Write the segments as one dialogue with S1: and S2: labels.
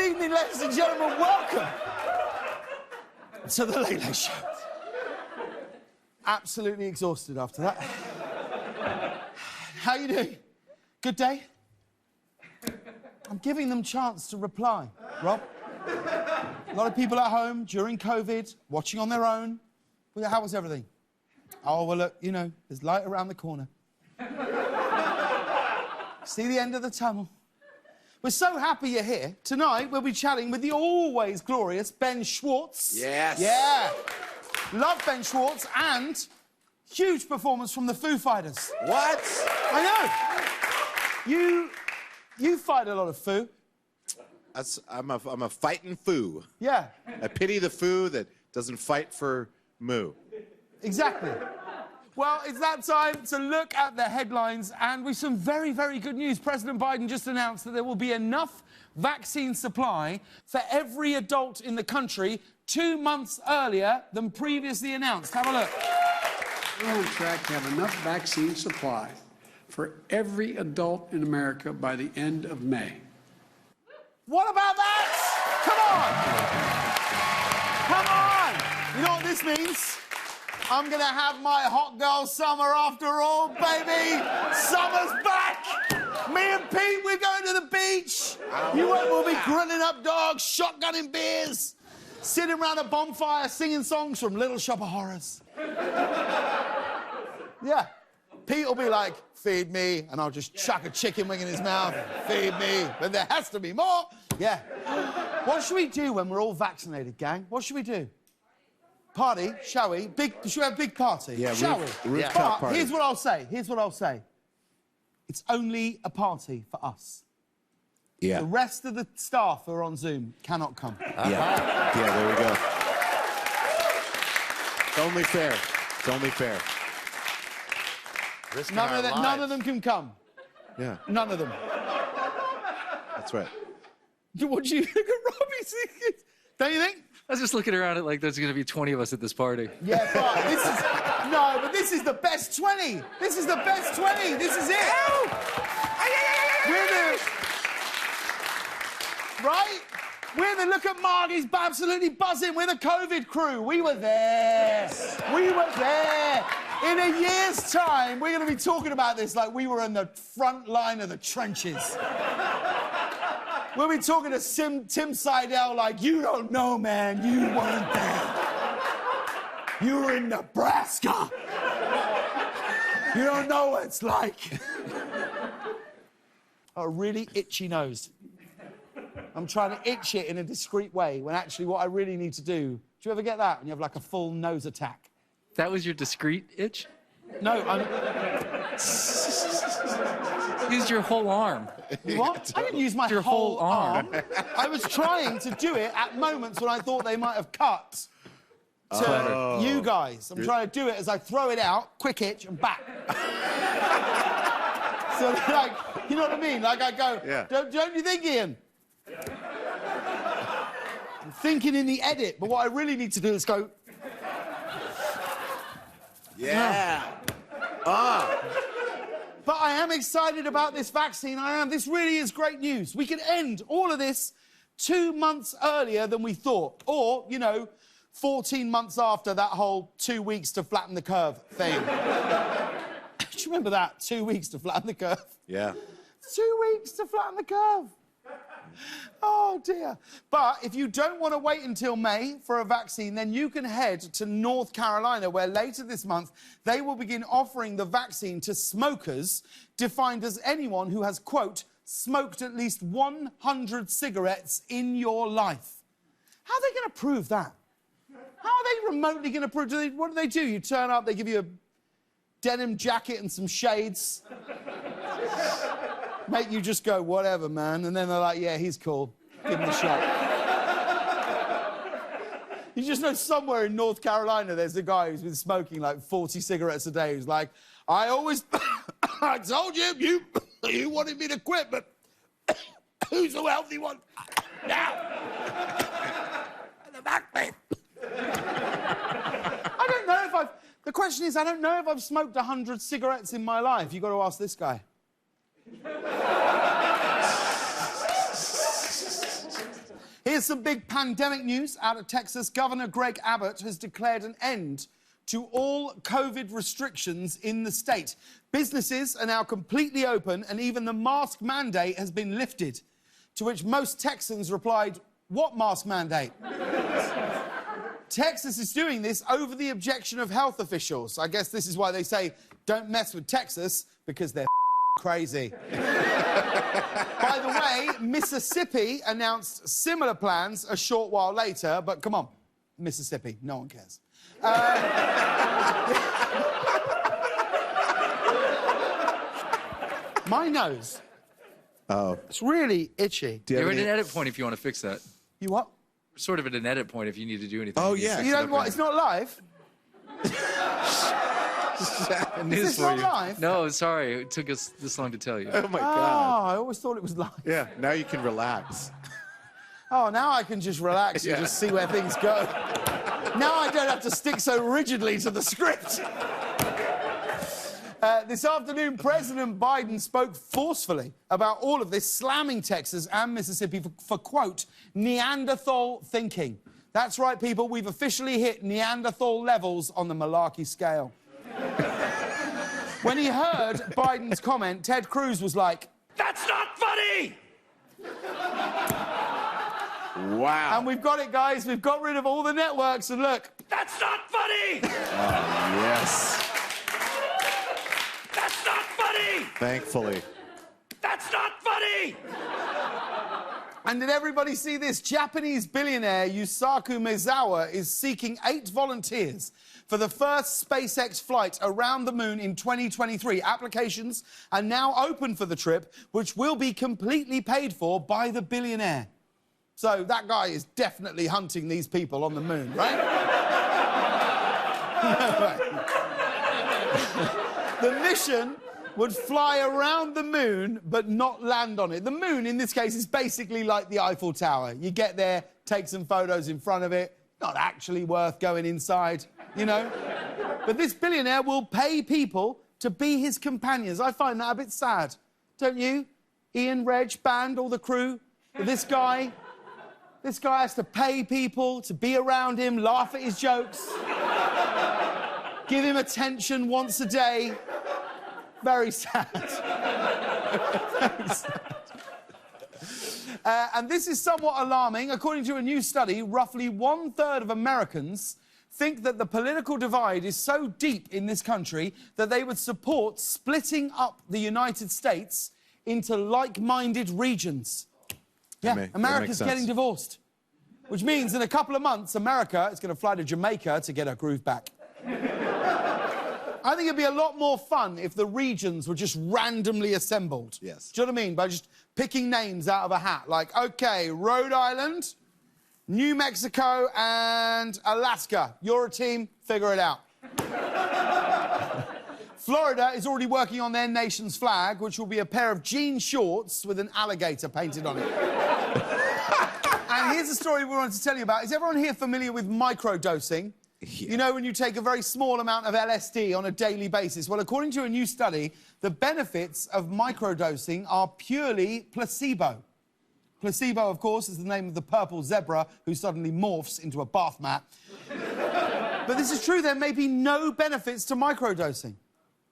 S1: evening, ladies and gentlemen. Welcome to the Late Late Show. Absolutely exhausted after that. How you doing? Good day? I'm giving them chance to reply. Rob? A lot of people at home during COVID, watching on their own. Well, how was everything? Oh, well, look, you know, there's light around the corner. See the end of the tunnel. We're so happy you're here. Tonight, we'll be chatting with the always glorious Ben Schwartz.
S2: Yes.
S1: Yeah. Love Ben Schwartz and huge performance from the Foo Fighters.
S2: What?
S1: I know. You fight a lot of Foo.
S2: I'm a fighting foo.
S1: Yeah.
S2: I pity the foo that doesn't fight for moo.
S1: Exactly. Well, it's that time to look at the headlines, and with some very, very good news. President Biden just announced that there will be enough vaccine supply for every adult in the country 2 months earlier than previously announced. Have a look.
S3: We're on track to have enough vaccine supply for every adult in America by the end of May.
S1: What about that? Come on! Come on! You know what this means? I'm gonna have my hot girl summer after all, baby! Summer's back! Me and Pete, we're going to the beach! You won't, we'll be grilling up dogs, shotgunning beers, sitting around a bonfire singing songs from Little Shop of Horrors. Yeah. Pete will be like, feed me, and I'll just chuck a chicken wing in his mouth. Feed me, but there has to be more. Yeah. What should we do when we're all vaccinated, gang? What should we do? Party, shall we? Should we have a big party?
S2: Yeah,
S1: shall we?
S2: Rooftop
S1: But
S2: party.
S1: here's what I'll say. Here's what I'll say. It's only a party for us.
S2: Yeah.
S1: The rest of the staff who are on Zoom cannot come.
S2: Yeah. Yeah, there we go. It's only fair. It's only fair.
S1: None of them can come.
S2: Yeah,
S1: None of them.
S2: that's right.
S1: What do you look at Robbie? Don't you think?
S4: I was just looking around at like there's going to be 20 of us at this party.
S1: Yeah, but this is... No, but this is the best 20. This is the best 20. This is it. We're the... Right? We're the... Look at Mark, he's absolutely buzzing. We're the COVID crew. We were there. We were there. In a year's time, we're going to be talking about this like we were in the front line of the trenches. We'll be talking to Tim Seidel like, you don't know, man. You weren't there. You were in Nebraska. You don't know what it's like. A really itchy nose. I'm trying to itch it in a discreet way when actually what I really need to do... Do you ever get that when you have like a full nose attack?
S4: That was your discreet itch?
S1: No, I'm...
S4: Used your whole arm.
S1: What? I didn't use my
S4: Your whole arm.
S1: I was trying to do it at moments when I thought they might have cut to you guys. I'm trying to do it as I throw it out, quick itch, and back. So, like, you know what I mean? Like, I go,
S2: Yeah.
S1: don't you think, Ian? I'm thinking in the edit, but what I really need to do is go...
S2: Yeah.
S1: But I am excited about this vaccine. I am. This really is great news. We can end all of this 2 months earlier than we thought. Or, you know, 14 months after that whole 2 weeks to flatten the curve thing. Do you remember that? 2 weeks to flatten the curve.
S2: Yeah.
S1: 2 weeks to flatten the curve. Oh, dear. But if you don't want to wait until May for a vaccine, then you can head to North Carolina, where later this month they will begin offering the vaccine to smokers, defined as anyone who has, quote, smoked at least 100 cigarettes in your life. How are they going to prove that? How are they remotely going to prove? What do they do? You turn up, they give you a denim jacket and some shades. Make you just go, whatever, man. And then they're like, yeah, he's cool. Give him a shot. You just know somewhere in North Carolina there's a guy who's been smoking like 40 cigarettes a day who's like, I always... I told you, you wanted me to quit, but who's the wealthy one? Now. The back pain. I don't know if I've... The question is, I don't know if I've smoked 100 cigarettes in my life. You've got to ask this guy. Here's some big pandemic news out of Texas. Governor Greg Abbott has declared an end to all COVID restrictions in the state. Businesses are now completely open and even the mask mandate has been lifted. To which most Texans replied, "What mask mandate?" Texas is doing this over the objection of health officials. I guess this is why they say, don't mess with Texas, because they're crazy. By the way, Mississippi announced similar plans a short while later, but come on, Mississippi, no one cares. My nose.
S2: Oh.
S1: It's really itchy.
S2: Do you
S4: You're
S2: have
S4: at
S2: any-
S4: an edit point if you want to fix that.
S1: You what?
S4: Sort of at an edit point if you need to do anything.
S2: Oh,
S4: You can
S2: yeah.
S4: fix
S1: You
S4: it
S1: know
S4: up
S1: what?
S4: in-
S1: It's not live.
S4: News
S1: Is this
S4: for
S1: not
S4: you.
S1: live?
S4: No, sorry. It took us this long to tell you.
S2: Oh, my
S1: Oh,
S2: God.
S1: I always thought it was live.
S2: Yeah, now you can relax.
S1: Oh, now I can just relax and just see where things go. Now I don't have to stick so rigidly to the script. This afternoon, President Biden spoke forcefully about all of this, slamming Texas and Mississippi for quote, Neanderthal thinking. That's right, people, we've officially hit Neanderthal levels on the malarkey scale. When he heard Biden's comment, Ted Cruz was like, "That's not funny!"
S2: Wow.
S1: And we've got it, guys. We've got rid of all the networks, and look, that's not funny!
S2: Yes.
S1: That's not funny!
S2: Thankfully.
S1: That's not funny! And did everybody see this? Japanese billionaire Yusaku Maezawa is seeking 8 volunteers for the first SpaceX flight around the moon in 2023. Applications are now open for the trip, which will be completely paid for by the billionaire. So that guy is definitely hunting these people on the moon, right? The mission would fly around the moon but not land on it. The moon, in this case, is basically like the Eiffel Tower. You get there, take some photos in front of it, not actually worth going inside, you know? But this billionaire will pay people to be his companions. I find that a bit sad, don't you? Ian, Reg, band, all the crew. But this guy has to pay people to be around him, laugh at his jokes, give him attention once a day. Very sad. Very sad. And this is somewhat alarming. According to a new study, roughly 1/3 of Americans think that the political divide is so deep in this country that they would support splitting up the United States into like-minded regions. Yeah,
S2: that
S1: America's
S2: makes sense.
S1: getting divorced. Which means in a couple of months, America is going to fly to Jamaica to get her groove back. I think it'd be a lot more fun if the regions were just randomly assembled.
S2: Yes.
S1: Do you know what I mean? By just picking names out of a hat. Like, OK, Rhode Island, New Mexico and Alaska. You're a team, figure it out. Florida is already working on their nation's flag, which will be a pair of jean shorts with an alligator painted on it. And here's a story we wanted to tell you about. Is everyone here familiar with microdosing?
S2: Yeah.
S1: You know, when you take a very small amount of LSD on a daily basis. Well, according to a new study, the benefits of microdosing are purely placebo. Placebo, of course, is the name of the purple zebra who suddenly morphs into a bath mat. But this is true, there may be no benefits to microdosing.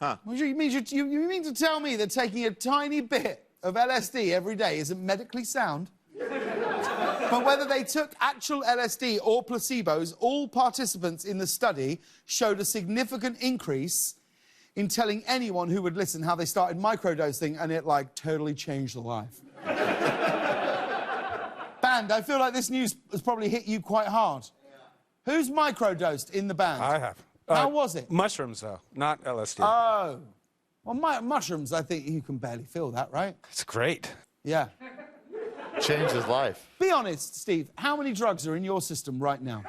S2: Huh.
S1: You mean to tell me that taking a tiny bit of LSD every day isn't medically sound? But whether they took actual LSD or placebos, all participants in the study showed a significant increase in telling anyone who would listen how they started microdosing, and it, like, totally changed their life. Band, I feel like this news has probably hit you quite hard. Yeah. Who's microdosed in the band?
S5: I have.
S1: How was it?
S5: Mushrooms, though, not LSD.
S1: Oh. Well, mushrooms, I think you can barely feel that, right?
S5: It's great.
S1: Yeah.
S6: Changed his life.
S1: Be honest, Steve, how many drugs are in your system right now?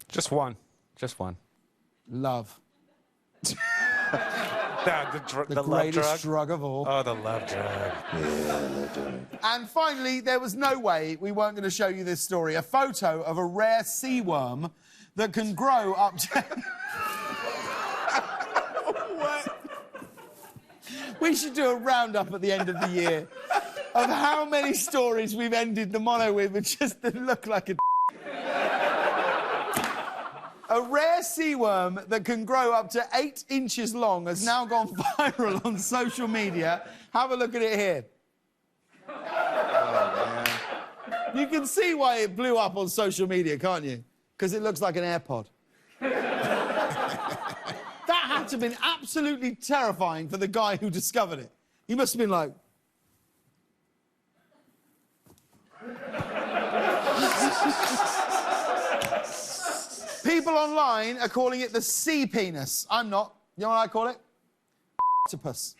S5: Just one. Just one.
S1: Love.
S5: Yeah, the love
S1: Greatest
S5: drug.
S1: drug of all.
S5: Oh, the love drug.
S1: And finally, there was no way we weren't going to show you this story. A photo of a rare sea worm that can grow up to... What? We should do a roundup at the end of the year. of how many stories we've ended the mono with just that look like a A rare sea worm that can grow up to 8 inches long has now gone viral on social media. Have a look at it here.
S2: Oh, man.
S1: You can see why it blew up on social media, can't you? Because it looks like an AirPod. That had to have been absolutely terrifying for the guy who discovered it. He must have been like... People online are calling it the sea penis. I'm not. You know what I call it? Octopus.